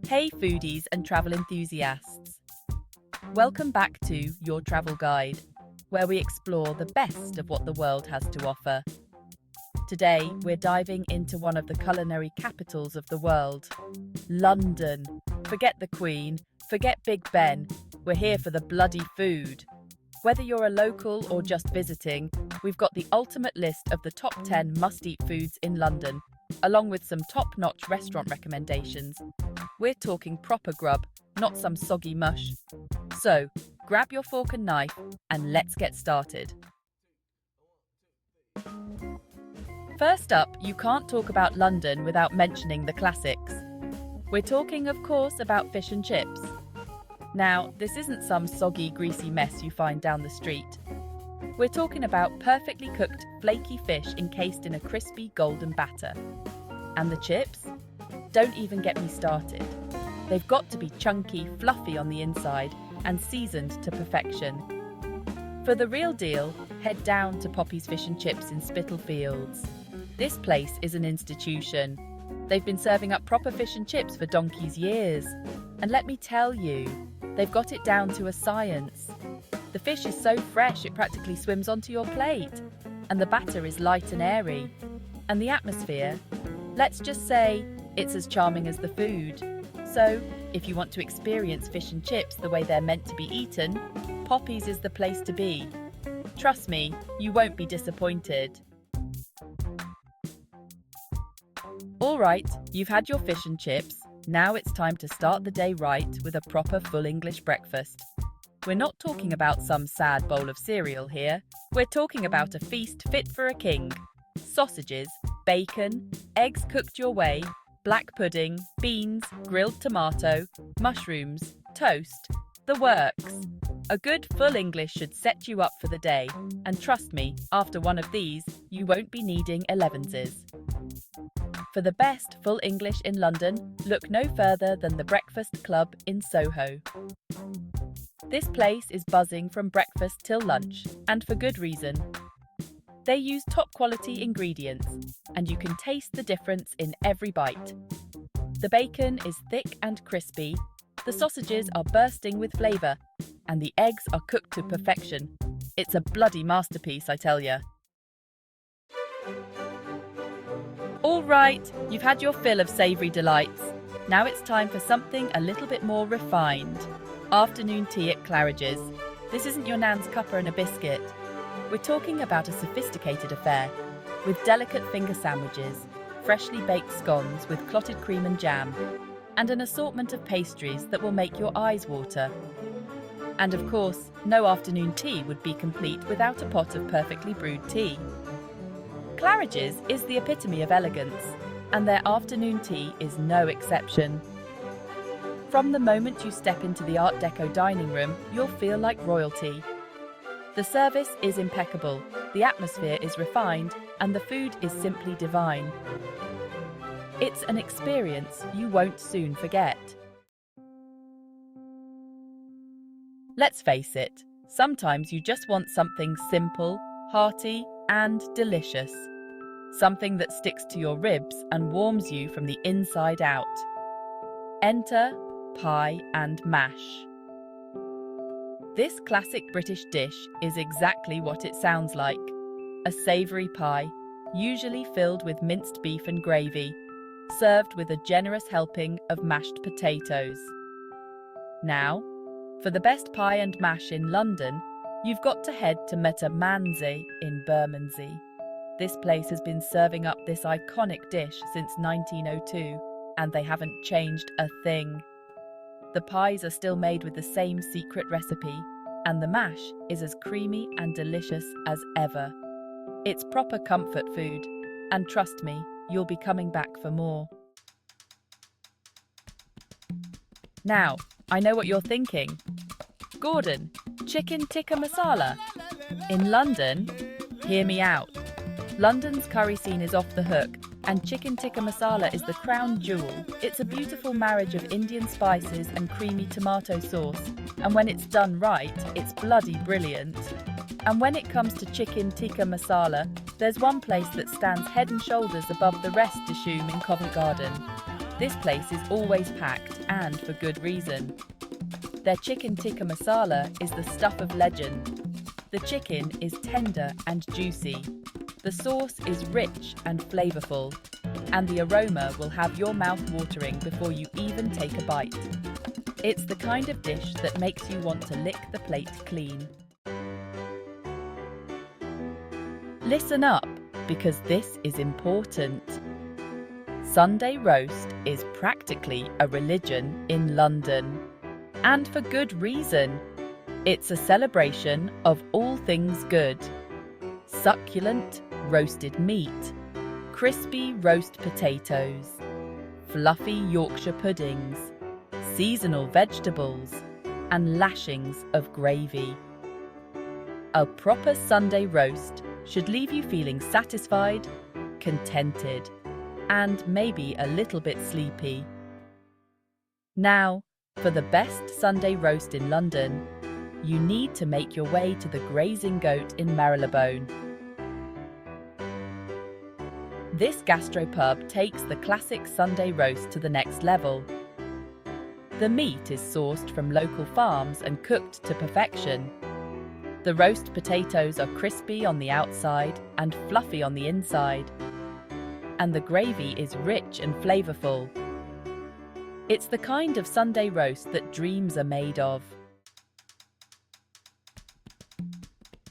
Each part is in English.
Hey foodies and travel enthusiasts. Welcome back to Your Travel Guide, where we explore the best of what the world has to offer. Today, we're diving into one of the culinary capitals of the world, London. Forget the Queen, forget Big Ben, we're here for the bloody food. Whether you're a local or just visiting, we've got the ultimate list of the top 10 must-eat foods in London, along with some top-notch restaurant recommendations. We're talking proper grub, not some soggy mush. So, grab your fork and knife and let's get started. First up, you can't talk about London without mentioning the classics. We're talking, of course, about fish and chips. Now, this isn't some soggy, greasy mess you find down the street. We're talking about perfectly cooked, flaky fish encased in a crispy, golden batter. And the chips? Don't even get me started. They've got to be chunky, fluffy on the inside and seasoned to perfection. For the real deal, head down to Poppy's Fish and Chips in Spitalfields. This place is an institution. They've been serving up proper fish and chips for donkey's years. And let me tell you, they've got it down to a science. The fish is so fresh it practically swims onto your plate. And the batter is light and airy. And the atmosphere, let's just say, it's as charming as the food. So, if you want to experience fish and chips the way they're meant to be eaten, Poppy's is the place to be. Trust me, you won't be disappointed. All right, you've had your fish and chips. Now it's time to start the day right with a proper full English breakfast. We're not talking about some sad bowl of cereal here. We're talking about a feast fit for a king. Sausages, bacon, eggs cooked your way, black pudding, beans, grilled tomato, mushrooms, toast, the works. A good full English should set you up for the day. And trust me, after one of these, you won't be needing 11s. For the best full English in London, look no further than the Breakfast Club in Soho. This place is buzzing from breakfast till lunch, and for good reason. They use top quality ingredients, and you can taste the difference in every bite. The bacon is thick and crispy, the sausages are bursting with flavour, and the eggs are cooked to perfection. It's a bloody masterpiece, I tell ya. All right, you've had your fill of savoury delights. Now it's time for something a little bit more refined. Afternoon tea at Claridge's. This isn't your nan's cuppa and a biscuit. We're talking about a sophisticated affair, with delicate finger sandwiches, freshly baked scones with clotted cream and jam, and an assortment of pastries that will make your eyes water. And of course, no afternoon tea would be complete without a pot of perfectly brewed tea. Claridge's is the epitome of elegance, and their afternoon tea is no exception. From the moment you step into the Art Deco dining room, you'll feel like royalty. The service is impeccable, the atmosphere is refined, and the food is simply divine. It's an experience you won't soon forget. Let's face it, sometimes you just want something simple, hearty, and delicious. Something that sticks to your ribs and warms you from the inside out. Enter pie and mash. This classic British dish is exactly what it sounds like. A savoury pie, usually filled with minced beef and gravy, served with a generous helping of mashed potatoes. Now, for the best pie and mash in London, you've got to head to Meta Manze in Bermondsey. This place has been serving up this iconic dish since 1902, and they haven't changed a thing. The pies are still made with the same secret recipe, and the mash is as creamy and delicious as ever. It's proper comfort food, and trust me, you'll be coming back for more. Now, I know what you're thinking. Gordon, chicken tikka masala? In London? Hear me out. London's curry scene is off the hook, and chicken tikka masala is the crown jewel. It's a beautiful marriage of Indian spices and creamy tomato sauce, and when it's done right, it's bloody brilliant. And when it comes to chicken tikka masala, there's one place that stands head and shoulders above the rest, Dishoom in Covent Garden. This place is always packed, and for good reason. Their chicken tikka masala is the stuff of legend. The chicken is tender and juicy. The sauce is rich and flavorful, and the aroma will have your mouth watering before you even take a bite. It's the kind of dish that makes you want to lick the plate clean. Listen up, because this is important. Sunday roast is practically a religion in London. And for good reason. It's a celebration of all things good. Succulent roasted meat, crispy roast potatoes, fluffy Yorkshire puddings, seasonal vegetables, and lashings of gravy. A proper Sunday roast should leave you feeling satisfied, contented, and maybe a little bit sleepy. Now, for the best Sunday roast in London, you need to make your way to the Grazing Goat in Marylebone. This gastropub takes the classic Sunday roast to the next level. The meat is sourced from local farms and cooked to perfection. The roast potatoes are crispy on the outside and fluffy on the inside. And the gravy is rich and flavorful. It's the kind of Sunday roast that dreams are made of.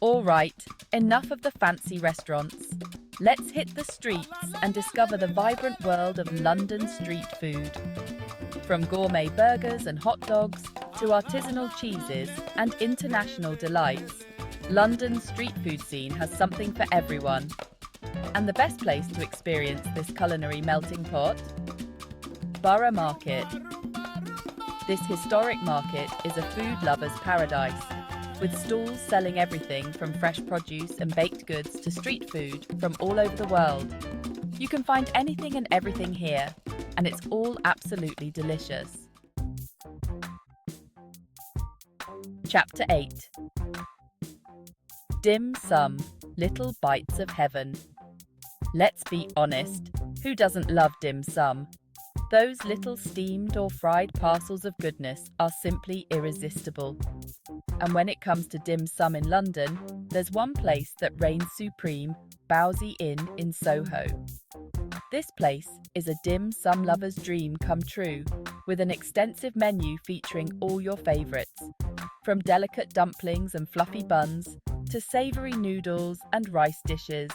All right, enough of the fancy restaurants. Let's hit the streets and discover the vibrant world of London street food. From gourmet burgers and hot dogs to artisanal cheeses and international delights, London's street food scene has something for everyone. And the best place to experience this culinary melting pot? Borough Market. This historic market is a food lover's paradise, with stalls selling everything from fresh produce and baked goods to street food from all over the world. You can find anything and everything here, and it's all absolutely delicious. Chapter 8. Dim Sum, Little Bites of Heaven. Let's be honest, who doesn't love dim sum? Those little steamed or fried parcels of goodness are simply irresistible. And when it comes to dim sum in London, there's one place that reigns supreme, Bowsy Inn in Soho. This place is a dim sum lover's dream come true, with an extensive menu featuring all your favourites, from delicate dumplings and fluffy buns to savoury noodles and rice dishes.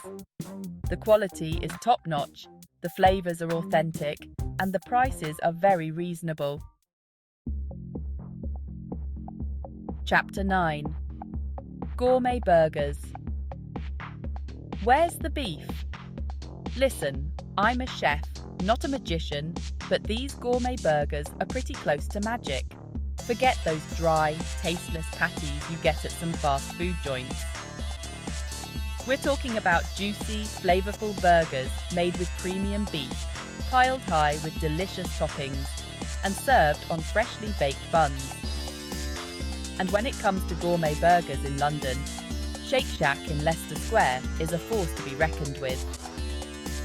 The quality is top-notch, the flavours are authentic, and the prices are very reasonable. Chapter 9. Gourmet Burgers. Where's the beef? Listen, I'm a chef, not a magician, but these gourmet burgers are pretty close to magic. Forget those dry, tasteless patties you get at some fast food joints. We're talking about juicy, flavorful burgers made with premium beef, piled high with delicious toppings, and served on freshly baked buns. And when it comes to gourmet burgers in London, Shake Shack in Leicester Square is a force to be reckoned with.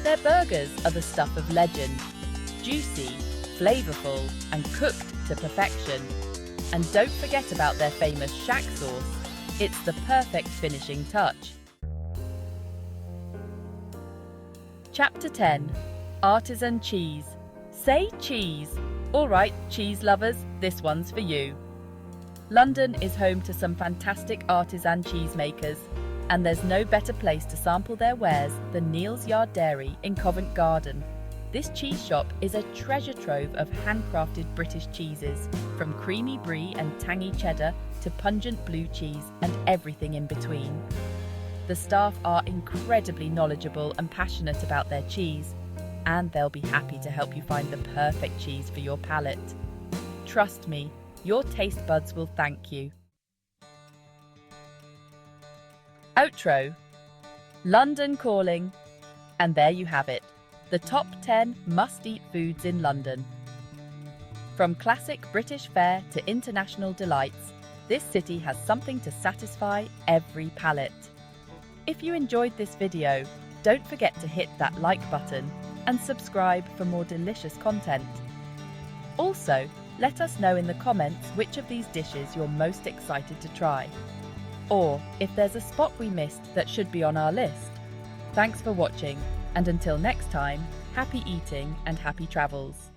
Their burgers are the stuff of legend, juicy, flavorful, and cooked to perfection. And don't forget about their famous Shack sauce. It's the perfect finishing touch. Chapter 10. Artisan Cheese. Say cheese. All right, cheese lovers, this one's for you. London is home to some fantastic artisan cheesemakers, and there's no better place to sample their wares than Neal's Yard Dairy in Covent Garden. This cheese shop is a treasure trove of handcrafted British cheeses, from creamy brie and tangy cheddar to pungent blue cheese and everything in between. The staff are incredibly knowledgeable and passionate about their cheese, and they'll be happy to help you find the perfect cheese for your palate. Trust me, your taste buds will thank you. Outro. London calling. And there you have it, the top 10 must-eat foods in London. From classic British fare to international delights, this city has something to satisfy every palate. If you enjoyed this video, don't forget to hit that like button and subscribe for more delicious content. Also, let us know in the comments which of these dishes you're most excited to try, or if there's a spot we missed that should be on our list. Thanks for watching, and until next time, happy eating and happy travels.